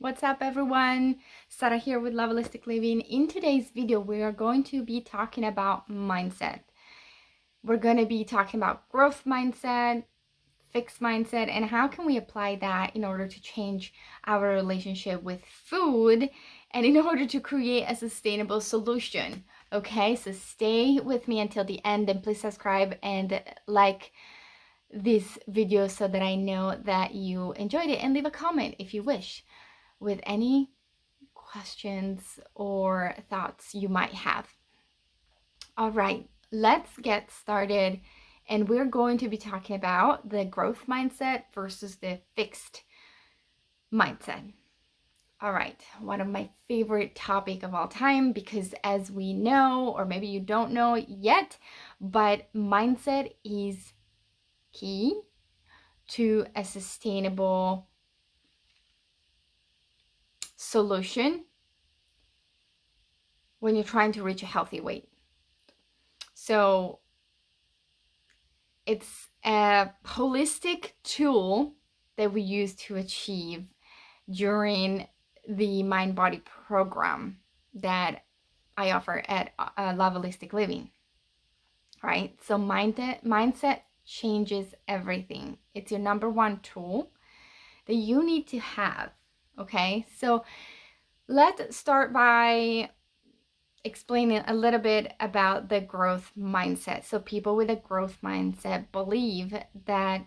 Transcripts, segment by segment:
What's up, everyone? Sara here with Levelistic Living. In today's video, we are going to be talking about mindset. We're going to be talking about growth mindset, fixed mindset, and how can we apply that in order to change our relationship with food and in order to create a sustainable solution. Okay, so stay with me until the end, and please subscribe and like this video so that I know that you enjoyed it, and leave a comment if you wish with any questions or thoughts you might have. All right, let's get started. And we're going to be talking about the growth mindset versus the fixed mindset. All right, one of my favorite topic of all time, because as we know, or maybe you don't know yet, but mindset is key to a sustainable solution when you're trying to reach a healthy weight. So it's a holistic tool that we use to achieve during the mind body program that I offer at Levelistic Living, right? So mindset changes everything. It's your number one tool that you need to have. Okay, so let's start by explaining a little bit about the growth mindset. So people with a growth mindset believe that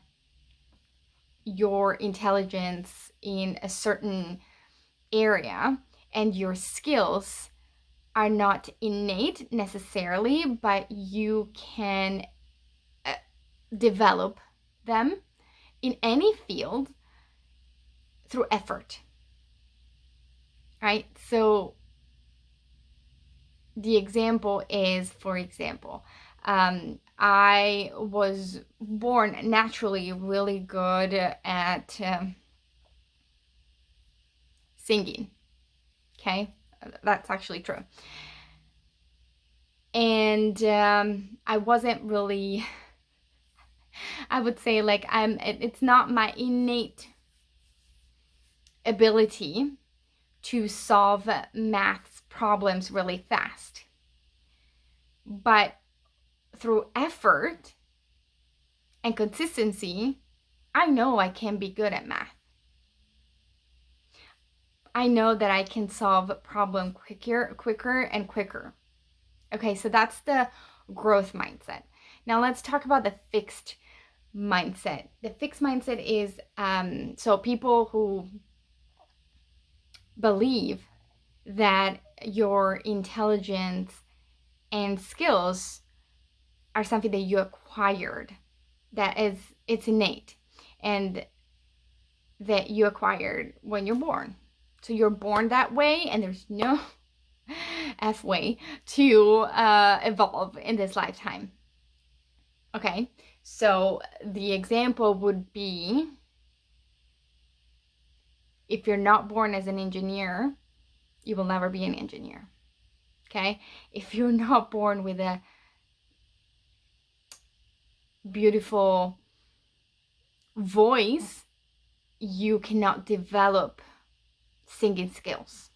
your intelligence in a certain area and your skills are not innate necessarily, but you can develop them in any field through effort. Right? So the example is, for example, I was born naturally really good at singing. Okay, that's actually true. And I wasn't really, I would say, like, it's not my innate ability to solve math problems really fast. But through effort and consistency, I know I can be good at math. I know that I can solve a problem quicker and quicker. Okay, so that's the growth mindset. Now let's talk about the fixed mindset. The fixed mindset is so people who believe that your intelligence and skills are something that you acquired, that is, it's innate, and that you acquired when you're born. So you're born that way, and there's no F way to evolve in this lifetime. Okay, so the example would be, if you're not born as an engineer, you will never be an engineer. Okay, if you're not born with a beautiful voice, you cannot develop singing skills.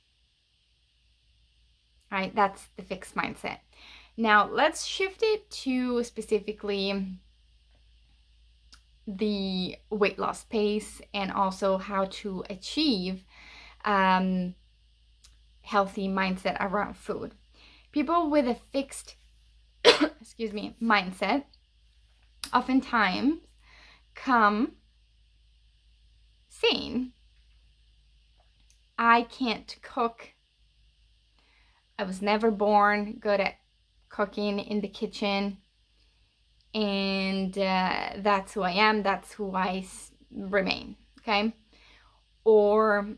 Right? That's the fixed mindset. Now let's shift it to specifically the weight loss pace and also how to achieve healthy mindset around food. People with a fixed mindset oftentimes come saying, I can't cook. I was never born good at cooking in the kitchen, and that's who I am, that's who I remain. Okay, or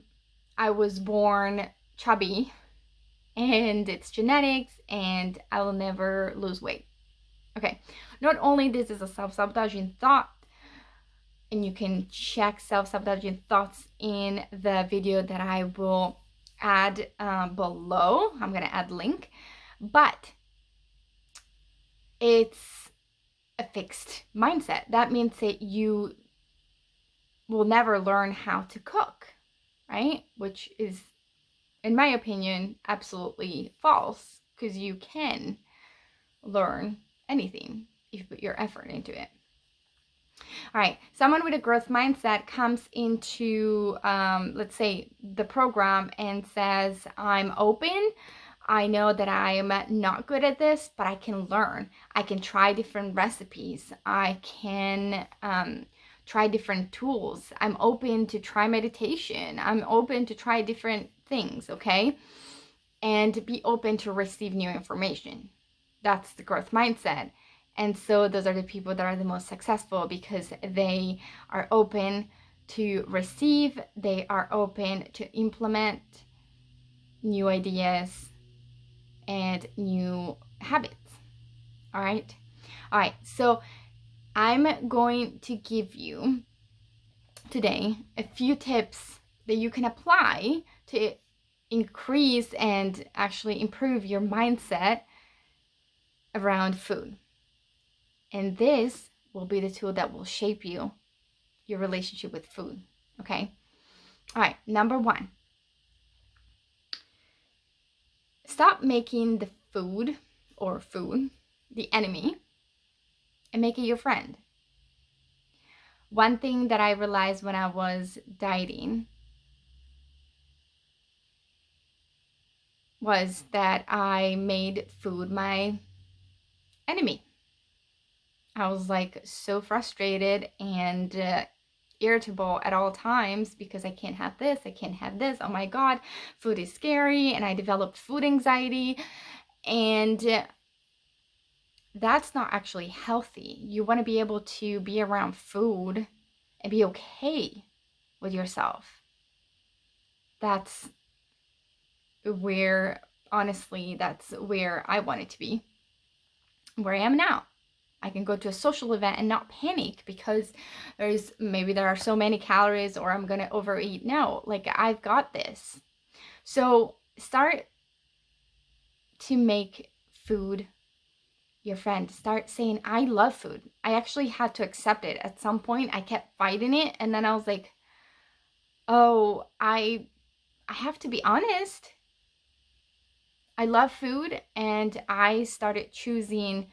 I was born chubby and it's genetics and I will never lose weight. Okay, not only this is a self-sabotaging thought, and you can check self-sabotaging thoughts in the video that I will add below. I'm going to add link, but it's a fixed mindset. That means that you will never learn how to cook, right? Which is, in my opinion, absolutely false, because you can learn anything if you put your effort into it. All right, someone with a growth mindset comes into, let's say, the program and says, I'm open. I know that I am not good at this, but I can learn. I can try different recipes. I can try different tools. I'm open to try meditation. I'm open to try different things, okay? And be open to receive new information. That's the growth mindset. And so those are the people that are the most successful, because they are open to receive, they are open to implement new ideas and new habits. All right. All right. So I'm going to give you today a few tips that you can apply to increase and actually improve your mindset around food. And this will be the tool that will shape you, your relationship with food. Okay. All right. Number 1, stop making the food the enemy and make it your friend. One thing that I realized when I was dieting was that I made food my enemy. I was like so frustrated and irritable at all times because I can't have this, I can't have this. Oh my God, food is scary. And I developed food anxiety. And that's not actually healthy. You want to be able to be around food and be okay with yourself. That's where, honestly, that's where I wanted to be, where I am now. I can go to a social event and not panic because there are so many calories or I'm gonna overeat. No, like I've got this. So start to make food your friend. Start saying, I love food. I actually had to accept it. At some point I kept fighting it, and then I was like, oh, I have to be honest. I love food, and I started choosing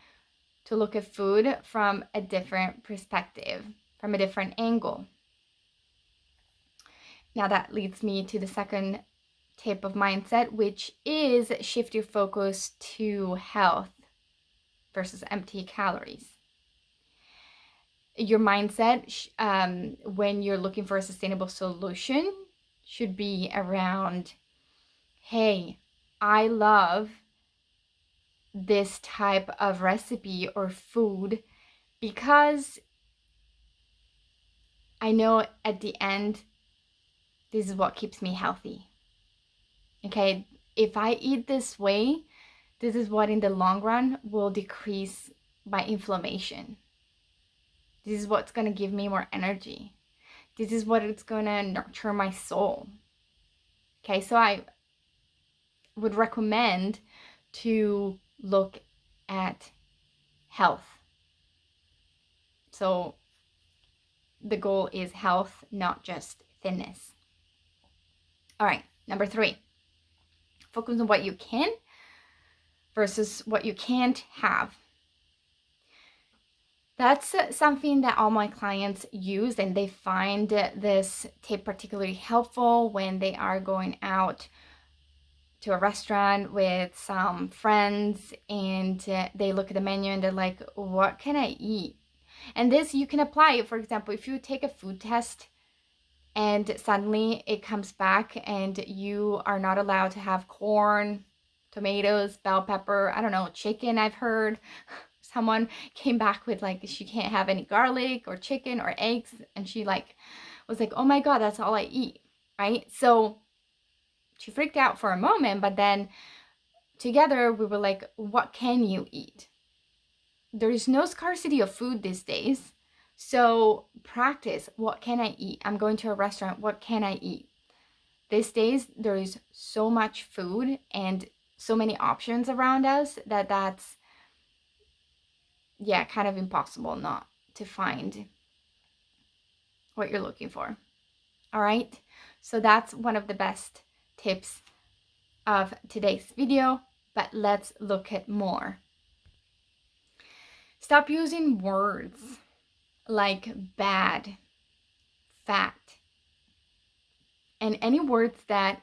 to look at food from a different perspective, from a different angle. Now that leads me to the second tip of mindset, which is shift your focus to health versus empty calories. Your mindset, when you're looking for a sustainable solution, should be around, hey, I love this type of recipe or food because I know at the end, this is what keeps me healthy. Okay, if I eat this way, this is what in the long run will decrease my inflammation. This is what's going to give me more energy. This is what it's going to nurture my soul. Okay, so I would recommend to look at health. So the goal is health, not just thinness. All right, number 3, focus on what you can versus what you can't have. That's something that all my clients use, and they find this tip particularly helpful when they are going out to a restaurant with some friends and they look at the menu and they're like, what can I eat? And this you can apply. For example, if you take a food test and suddenly it comes back and you are not allowed to have corn, tomatoes, bell pepper, I don't know, chicken. I've heard someone came back with like she can't have any garlic or chicken or eggs, and she was like, oh my God, that's all I eat, right? So she freaked out for a moment, but then together we were like, what can you eat? There is no scarcity of food these days. So practice, what can I eat? I'm going to a restaurant, what can I eat? These days, there is so much food and so many options around us that's, kind of impossible not to find what you're looking for. All right? So that's one of the best tips of today's video, but let's look at more. Stop using words like bad, fat, and any words that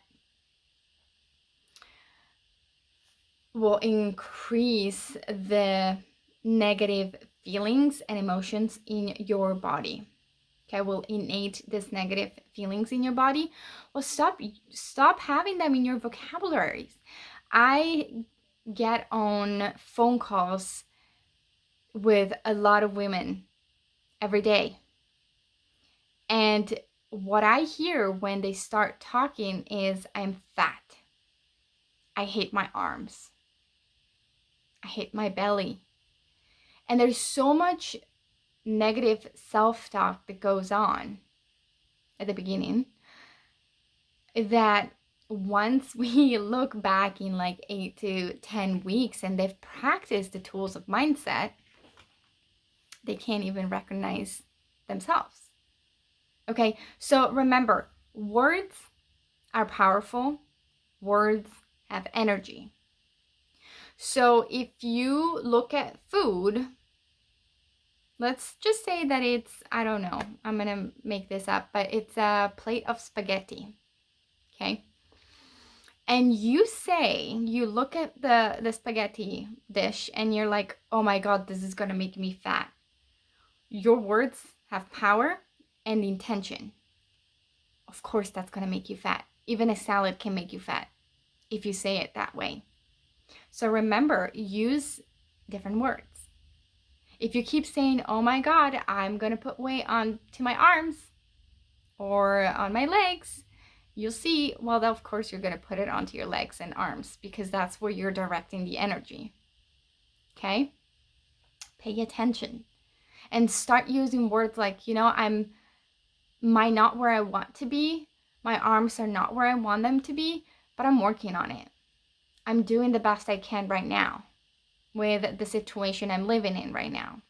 will increase the negative feelings and emotions in your body. Okay, will innate these negative feelings in your body. Well, stop having them in your vocabularies. I get on phone calls with a lot of women every day. And what I hear when they start talking is, I'm fat. I hate my arms. I hate my belly. And there's so much negative self-talk that goes on at the beginning that once we look back in like 8 to 10 weeks and they've practiced the tools of mindset, they can't even recognize themselves. Okay, so remember, words are powerful. Words have energy. So if you look at food, let's just say that it's, I don't know, I'm gonna make this up, but it's a plate of spaghetti, okay? And you look at the spaghetti dish and you're like, oh my God, this is gonna make me fat. Your words have power and intention. Of course, that's gonna make you fat. Even a salad can make you fat if you say it that way. So remember, use different words. If you keep saying, oh my God, I'm gonna put weight onto my arms or on my legs, you'll see, well, of course you're gonna put it onto your legs and arms because that's where you're directing the energy. Okay? Pay attention and start using words like, I'm not where I want to be. My arms are not where I want them to be, but I'm working on it. I'm doing the best I can right now with the situation I'm living in right now.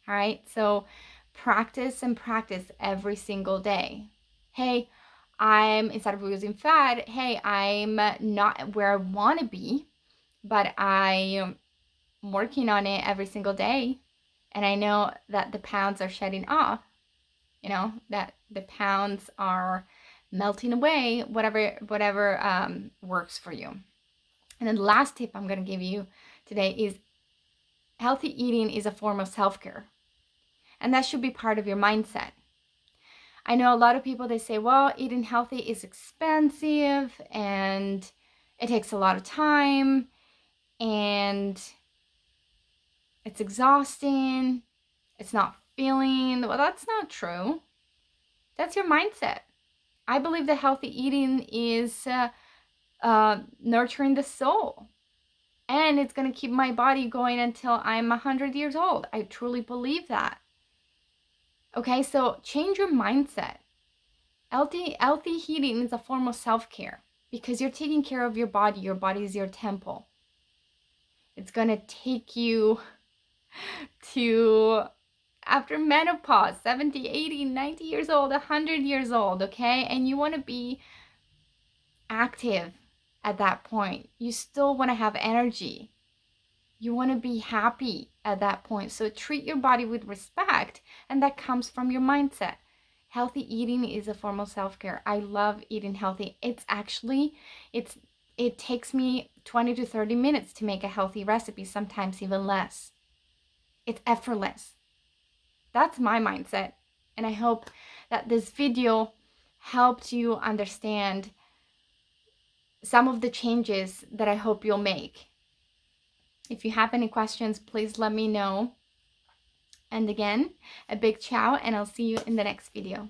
All right, so practice and practice every single day. Hey, instead of using fat, hey, I'm not where I want to be, but I'm working on it every single day. And I know that the pounds are shedding off, that the pounds are melting away, whatever works for you. And then the last tip I'm going to give you today is healthy eating is a form of self-care. And that should be part of your mindset. I know a lot of people, they say, well, eating healthy is expensive and it takes a lot of time and it's exhausting. It's not feeling. Well, that's not true. That's your mindset. I believe that healthy eating is nurturing the soul. And it's going to keep my body going until I'm 100 years old. I truly believe that. Okay, so change your mindset. Healthy eating is a form of self-care because you're taking care of your body. Your body is your temple. It's going to take you to after menopause, 70, 80, 90 years old, 100 years old, okay? And you want to be active at that point. You still want to have energy. You want to be happy at that point. So treat your body with respect, and that comes from your mindset. Healthy eating is a form of self-care. I love eating healthy. It takes me 20 to 30 minutes to make a healthy recipe, sometimes even less. It's effortless. That's my mindset. And I hope that this video helped you understand some of the changes that I hope you'll make. If you have any questions, please let me know. And again, a big ciao, and I'll see you in the next video.